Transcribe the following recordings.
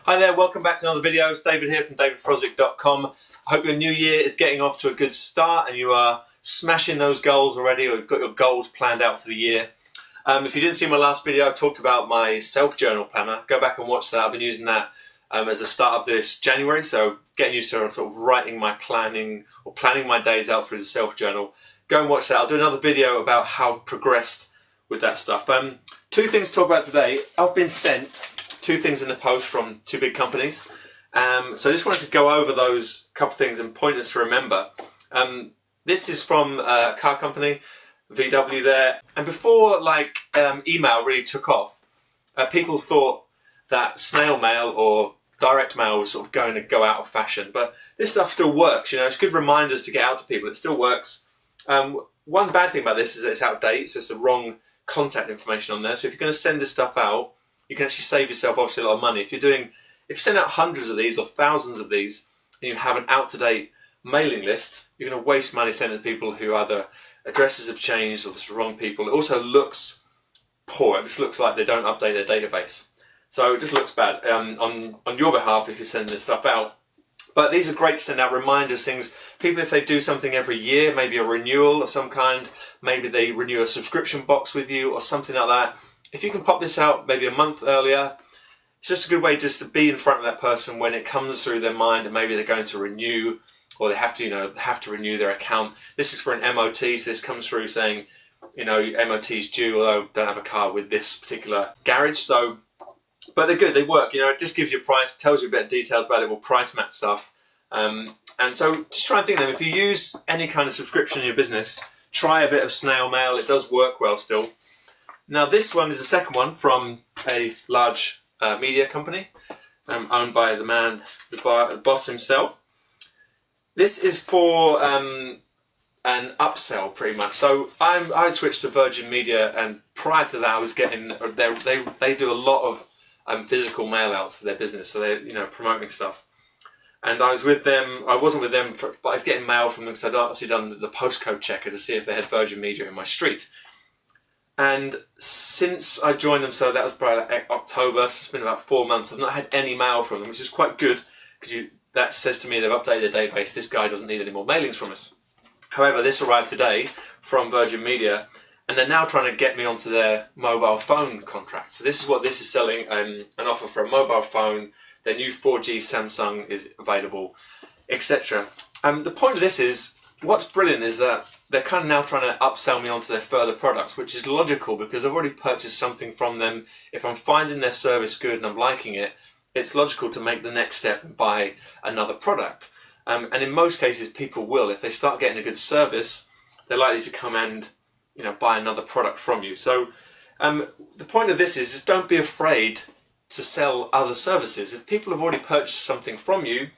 Hi there, welcome back to another video. It's David here from davidfrosdick.com. I hope your new year is getting off to a good start and you are smashing those goals already, or you've got your goals planned out for the year. If you didn't see my last video, I talked about my self-journal planner. Go back and watch that. I've been using that as a start of this January, so getting used to sort of writing my planning or planning my days out through the self-journal. Go and watch that. I'll do another video about how I've progressed with that stuff. Two things to talk about today. I've been sent two things in the post from two big companies. So I just wanted to go over those couple of things and pointers to remember. This is from a car company, VW there. And before email really took off, people thought that snail mail or direct mail was sort of going to go out of fashion. But this stuff still works, you know, it's good reminders to get out to people. It still works. One bad thing about this is that it's out of date, so it's the wrong contact information on there. So if you're going to send this stuff out, you can actually save yourself obviously a lot of money. If you send out hundreds of these or thousands of these and you have an out-to-date mailing list, you're going to waste money sending to people who either addresses have changed or it's the wrong people. It also looks poor. It just looks like they don't update their database. So it just looks bad on your behalf if you're sending this stuff out. But these are great to send out reminders, things. People, if they do something every year, maybe a renewal of some kind, maybe they renew a subscription box with you or something like that. If you can pop this out maybe a month earlier, it's just a good way just to be in front of that person when it comes through their mind and maybe they're going to renew or they have to renew their account. This is for an MOT, so this comes through saying, you know, MOT is due, although don't have a car with this particular garage. So, but they're good, they work, you know, it just gives you a price, tells you a bit of details about it, will price match stuff. And so just try and think of them. If you use any kind of subscription in your business, try a bit of snail mail, it does work well still. Now this one is the second one from a large media company owned by the man, the boss himself. This is for an upsell pretty much. So I switched to Virgin Media, and prior to that I was getting, they do a lot of physical mail outs for their business, so they're, you know, promoting stuff. And I was with them, I wasn't with them, but I was getting mail from them because I'd obviously done the postcode checker to see if they had Virgin Media in my street. And since I joined them, so that was probably like October, so it's been about 4 months, I've not had any mail from them, which is quite good, because that says to me they've updated their database, this guy doesn't need any more mailings from us. However, this arrived today from Virgin Media, and they're now trying to get me onto their mobile phone contract. So this is what this is selling, an offer for a mobile phone, their new 4G Samsung is available, etc. The point of this is, what's brilliant is that they're kind of now trying to upsell me onto their further products, which is logical because I've already purchased something from them. If I'm finding their service good and I'm liking it, it's logical to make the next step and buy another product. And in most cases, people will. If they start getting a good service, they're likely to come and, you know, buy another product from you. So the point of this is just don't be afraid to sell other services. If people have already purchased something from you,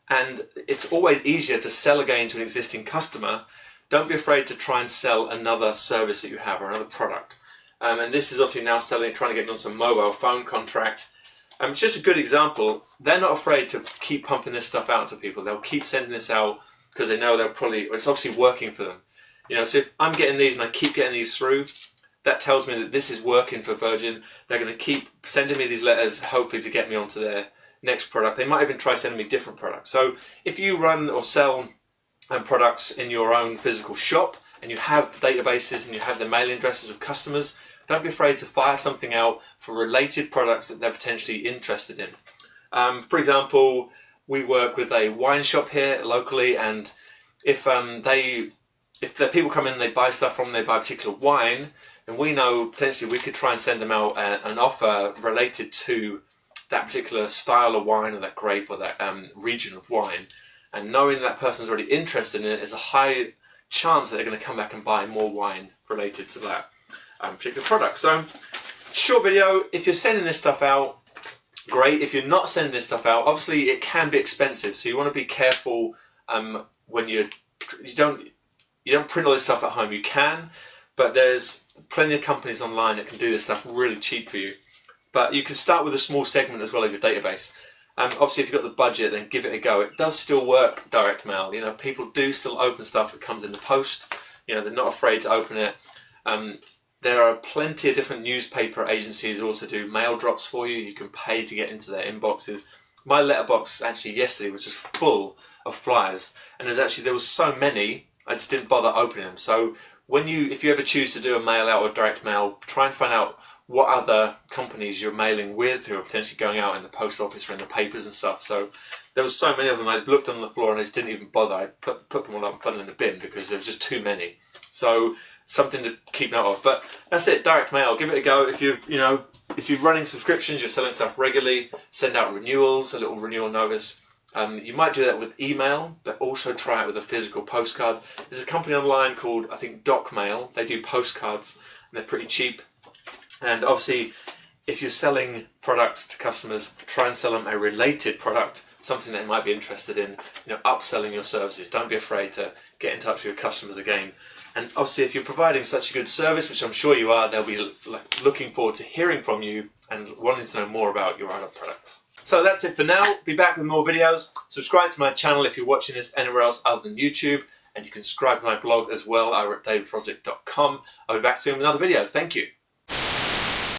and it's always easier to sell again to an existing customer, don't be afraid to try and sell another service that you have or another product. And this is obviously now trying to get me onto a mobile phone contract. It's just a good example. They're not afraid to keep pumping this stuff out to people. They'll keep sending this out because they know it's obviously working for them. You know, so if I'm getting these and I keep getting these through, that tells me that this is working for Virgin. They're going to keep sending me these letters, hopefully to get me onto their next product. They might even try sending me different products. So if you run or sell products in your own physical shop and you have databases and you have the mailing addresses of customers, don't be afraid to fire something out for related products that they're potentially interested in. For example, we work with a wine shop here locally, and if the people come in, they buy stuff from them, they buy a particular wine, then we know potentially we could try and send them out an offer related to that particular style of wine or that grape or that region of wine. And knowing that person's already interested in it, is a high chance that they're going to come back and buy more wine related to that particular product. So, short video. If you're sending this stuff out, great. If you're not sending this stuff out, obviously it can be expensive. So you want to be careful when you don't print all this stuff at home. You can, but there's plenty of companies online that can do this stuff really cheap for you. But you can start with a small segment as well of your database. Obviously, if you've got the budget, then give it a go. It does still work, direct mail. You know, people do still open stuff that comes in the post. You know, they're not afraid to open it. There are plenty of different newspaper agencies who also do mail drops for you. You can pay to get into their inboxes. My letterbox actually yesterday was just full of flyers, and there was so many I just didn't bother opening them. So if you ever choose to do a mail out or direct mail, try and find out what other companies you're mailing with who are potentially going out in the post office or in the papers and stuff. So there was so many of them, I looked on the floor and I just didn't even bother. I put them all up and put them in the bin because there was just too many. So something to keep note of. But that's it, direct mail, give it a go. If you're running subscriptions, you're selling stuff regularly, send out renewals, a little renewal notice. You might do that with email, but also try it with a physical postcard. There's a company online called, I think, Doc Mail. They do postcards and they're pretty cheap. And obviously, if you're selling products to customers, try and sell them a related product, something they might be interested in, upselling your services. Don't be afraid to get in touch with your customers again. And obviously, if you're providing such a good service, which I'm sure you are, they'll be looking forward to hearing from you and wanting to know more about your other products. So that's it for now. Be back with more videos. Subscribe to my channel if you're watching this anywhere else other than YouTube. And you can subscribe to my blog as well over at davidfrosdick.com. I'll be back soon with another video. Thank you.